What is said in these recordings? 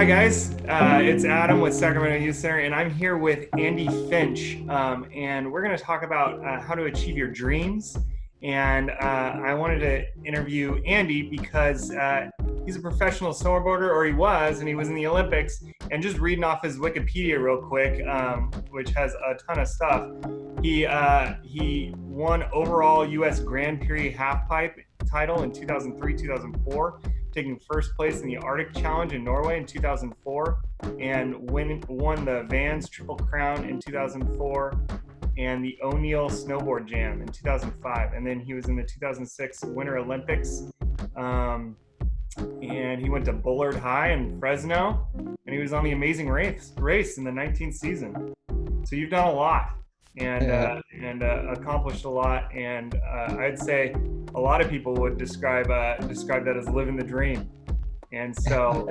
Hi guys, it's Adam with Sacramento Youth Center, and I'm here with Andy Finch, and we're going to talk about how to achieve your dreams. And I wanted to interview Andy because he's a professional snowboarder, or he was, and he was in the Olympics. And just reading off his Wikipedia real quick, which has a ton of stuff, he won overall U.S. Grand Prix halfpipe title in 2003, 2004. Taking first place in the Arctic Challenge in Norway in 2004, and won the Vans Triple Crown in 2004, and the O'Neill Snowboard Jam in 2005. And then he was in the 2006 Winter Olympics, and he went to Bullard High in Fresno, and he was on the Amazing Race in the 19th season. So you've done a lot and accomplished a lot, and I'd say a lot of people would describe that as living the dream. And so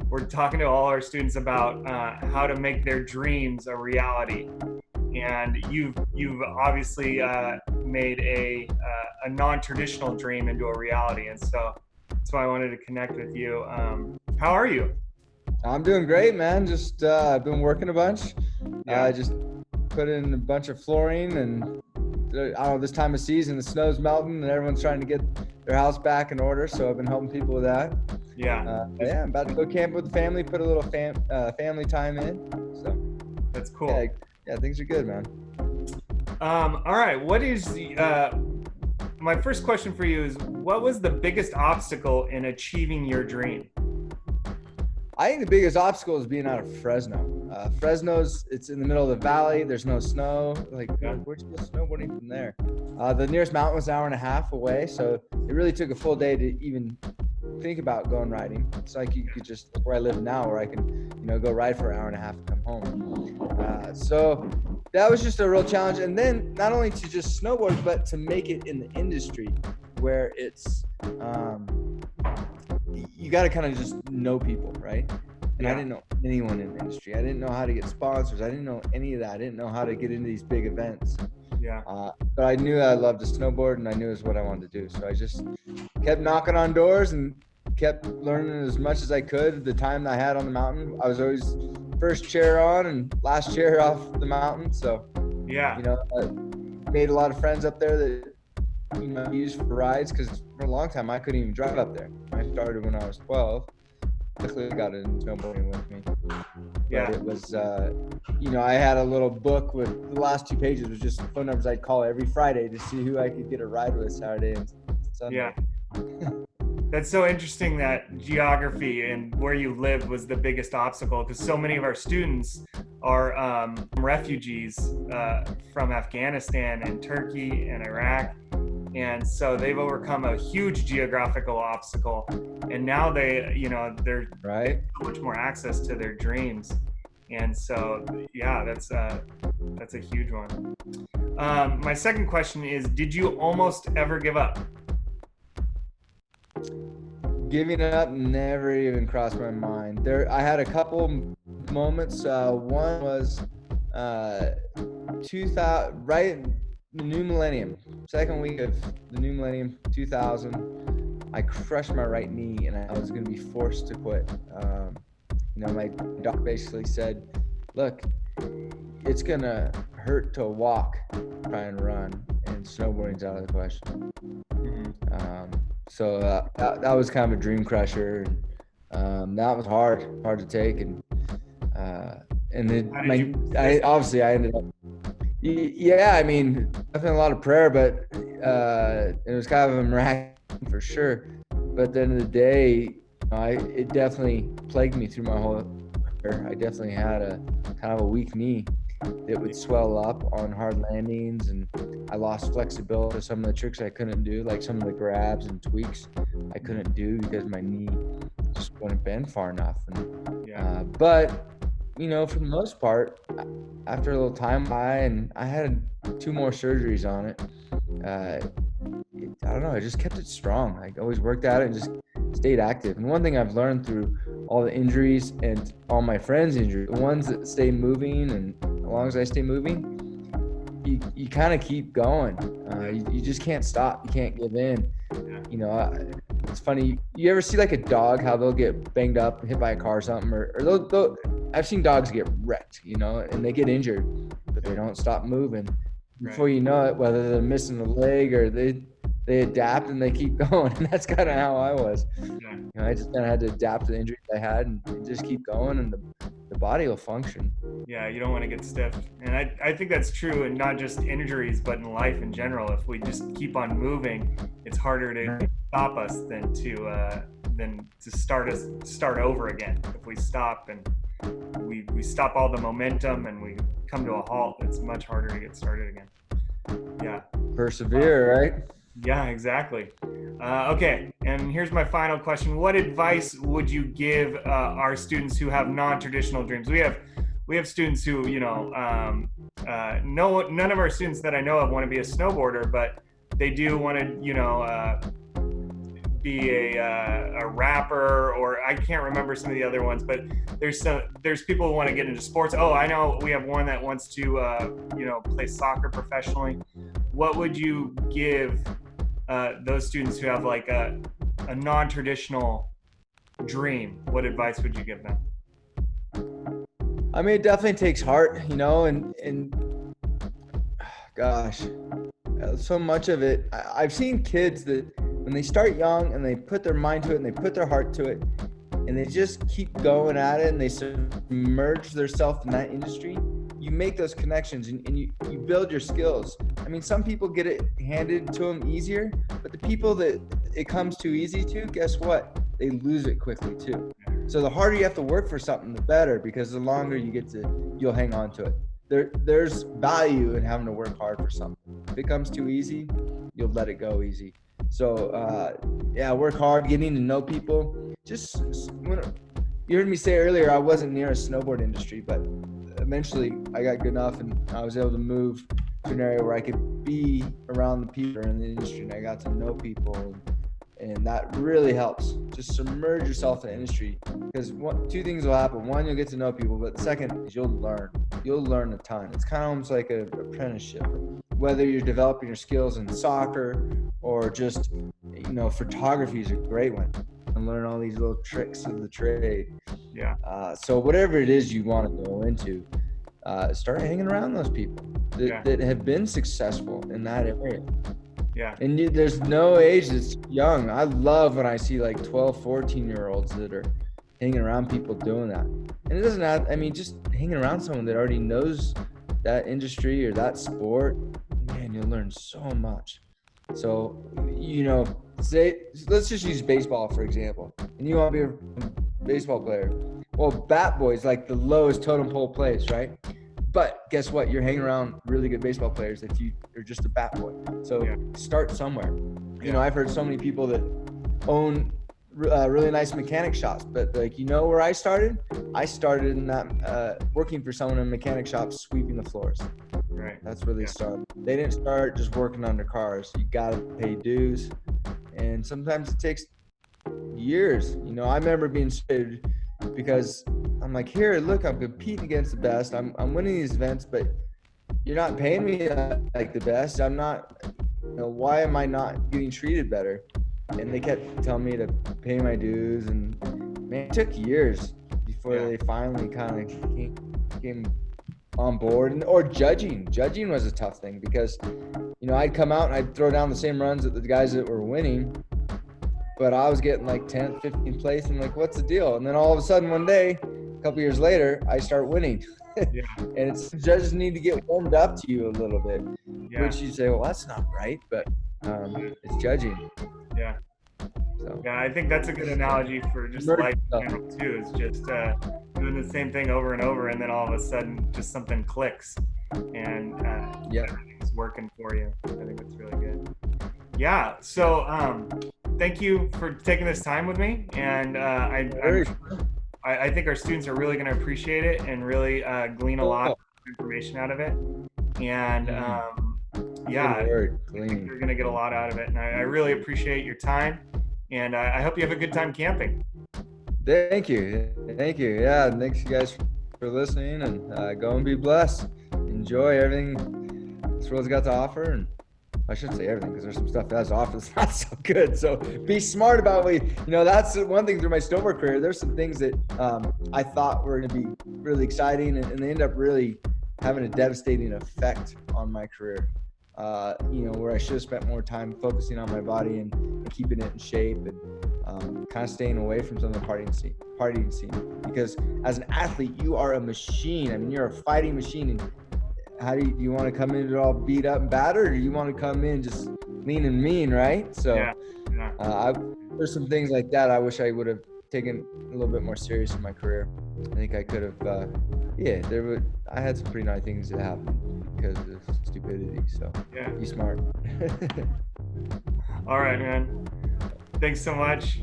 we're talking to all our students about how to make their dreams a reality. And you've obviously made a non-traditional dream into a reality, and so that's why I wanted to connect with you. How are you? I'm doing great, man. Just I've been working a bunch. I just put in a bunch of flooring, and I don't know, this time of season, the snow's melting and everyone's trying to get their house back in order. So I've been helping people with that. I'm about to go camp with the family, put a little family time in. So that's cool. Yeah, things are good, man. All right. What is my first question for you is, what was the biggest obstacle in achieving your dream? I think the biggest obstacle is being out of Fresno. It's in the middle of the valley. There's no snow. Where'd you go snowboarding from there? The nearest mountain was an hour and a half away. So it really took a full day to even think about going riding. It's like you could just, where I live now, where I can, go ride for an hour and a half and come home. So that was just a real challenge. And then not only to just snowboard, but to make it in the industry where it's, you got to kind of just know people, right? And I didn't know anyone in the industry. I didn't know how to get sponsors. I didn't know any of that. I didn't know how to get into these big events. But I knew that I loved to snowboard, and I knew it was what I wanted to do. So I just kept knocking on doors and kept learning as much as I could. The time that I had on the mountain, I was always first chair on and last chair off the mountain. So, I made a lot of friends up there that I used for rides, because for a long time I couldn't even drive up there. I started when I was 12. Luckily, I got in snowboarding with me. But it was, I had a little book with the last 2 pages was just phone numbers I'd call every Friday to see who I could get a ride with Saturday and Sunday. Yeah. That's so interesting that geography and where you live was the biggest obstacle, because so many of our students are refugees from Afghanistan and Turkey and Iraq. And so they've overcome a huge geographical obstacle, and now they're so much more access to their dreams. And so, that's a huge one. My second question is, did you almost ever give up? Giving up never even crossed my mind. I had a couple moments. One was 2000, right? The new millennium, second week of the new millennium, 2000, I crushed my right knee and I was going to be forced to quit. My doc basically said, look, it's going to hurt to walk, try and run, and snowboarding's out of the question. So that was kind of a dream crusher. That was hard to take. I ended up, definitely a lot of prayer, but it was kind of a miracle for sure. But at the end of the day, it definitely plagued me through my whole career. I definitely had a kind of a weak knee that would swell up on hard landings, and I lost flexibility. Some of the tricks I couldn't do, like some of the grabs and tweaks, I couldn't do because my knee just wouldn't bend far enough. But for the most part, after a little time, I had 2 more surgeries on it. I don't know, I just kept it strong. I always worked at it and just stayed active. And one thing I've learned through all the injuries and all my friends' injuries, the ones that stay moving, and as long as I stay moving, you kind of keep going. You just can't stop. You can't give in. it's funny. You ever see like a dog, how they'll get banged up, hit by a car or something, or I've seen dogs get wrecked, and they get injured, but they don't stop moving. Before you know it, whether they're missing a leg or they adapt and they keep going. And that's kind of how I was. I just kind of had to adapt to the injuries I had and just keep going, and the body will function. Yeah, you don't want to get stiff. And I think that's true, and not just injuries, but in life in general. If we just keep on moving, it's harder to stop us than to start over again. If we stop and we stop all the momentum and we come to a halt, it's much harder to get started again. Yeah. Persevere, right? Yeah, exactly. Okay, and here's my final question. What advice would you give our students who have non-traditional dreams? We have students who, none of our students that I know of want to be a snowboarder, but they do want to, be a rapper, or I can't remember some of the other ones, but there's people who want to get into sports. Oh, I know we have one that wants to, play soccer professionally. What would you give those students who have like a non-traditional dream? What advice would you give them? I mean, it definitely takes heart, and gosh, so much of it. I've seen kids that when they start young and they put their mind to it and they put their heart to it and they just keep going at it and they submerge themselves in that industry, you make those connections and you build your skills. I mean, some people get it handed to them easier, but the people that it comes too easy to, guess what? They lose it quickly too. So the harder you have to work for something, the better, because the longer you'll hang on to it. There's value in having to work hard for something. If it comes too easy, you'll let it go easy. So work hard, getting to know people. Just you heard me say earlier, I wasn't near a snowboard industry, but eventually I got good enough and I was able to move to an area where I could be around the people in the industry, and I got to know people, and that really helps. Just submerge yourself in the industry, because two things will happen. One, you'll get to know people, but the second is you'll learn a ton. It's kind of almost like an apprenticeship, whether you're developing your skills in soccer or just, photography is a great one, and learn all these little tricks of the trade. Yeah. So whatever it is you want to go into, start hanging around those people that have been successful in that area. Yeah. And there's no age that's young. I love when I see like 12, 14-year-olds that are hanging around people doing that. And it doesn't have, just hanging around someone that already knows that industry or that sport, man, you'll learn so much. So, let's just use baseball, for example. And you want to be a baseball player. Well, bat boy is like the lowest totem pole place, right? But guess what? You're hanging around really good baseball players if you are just a bat boy. So start somewhere. I've heard so many people that own really nice mechanic shops, but where I started? I started in that working for someone in a mechanic shop sweeping the floors. Right. That's where they started. They didn't start just working on their cars. You got to pay dues, and sometimes it takes years. I remember being scared because I'm like, here, look, I'm competing against the best. I'm winning these events, but you're not paying me like the best. I'm not, why am I not getting treated better? And they kept telling me to pay my dues, and man, it took years before they finally kind of came on board. Or judging was a tough thing, because I'd come out and I'd throw down the same runs that the guys that were winning, but I was getting like 10th, 15th place, and like, what's the deal? And then all of a sudden one day, a couple years later, I start winning. And judges need to get warmed up to you a little bit, which you say, well, that's not right, but it's judging. Yeah. So. Yeah, I think that's a good analogy for just life in general too. Is just doing the same thing over and over, and then all of a sudden, just something clicks, and everything's working for you. I think that's really good. Yeah. So, thank you for taking this time with me, and I think our students are really going to appreciate it and really glean a lot of information out of it. And I think you're going to get a lot out of it. And I really appreciate your time. And I hope you have a good time camping. Thank you. Yeah, thanks you guys for listening, and go and be blessed. Enjoy everything this world's got to offer, and I shouldn't say everything because there's some stuff that's off that's not so good. So be smart about what that's one thing through my snowboard career. There's some things that I thought were going to be really exciting, and they end up really having a devastating effect on my career. Where I should have spent more time focusing on my body and keeping it in shape, and kind of staying away from some of the partying scene. Because as an athlete, you are a machine. I mean, you're a fighting machine. And how do you want to come in all beat up and battered, or do you want to come in just lean and mean, right? So there's some things like that I wish I would have taken a little bit more serious in my career. I think I could have, I had some pretty nice things that happened because of stupidity. So be smart. All right, man. Thanks so much.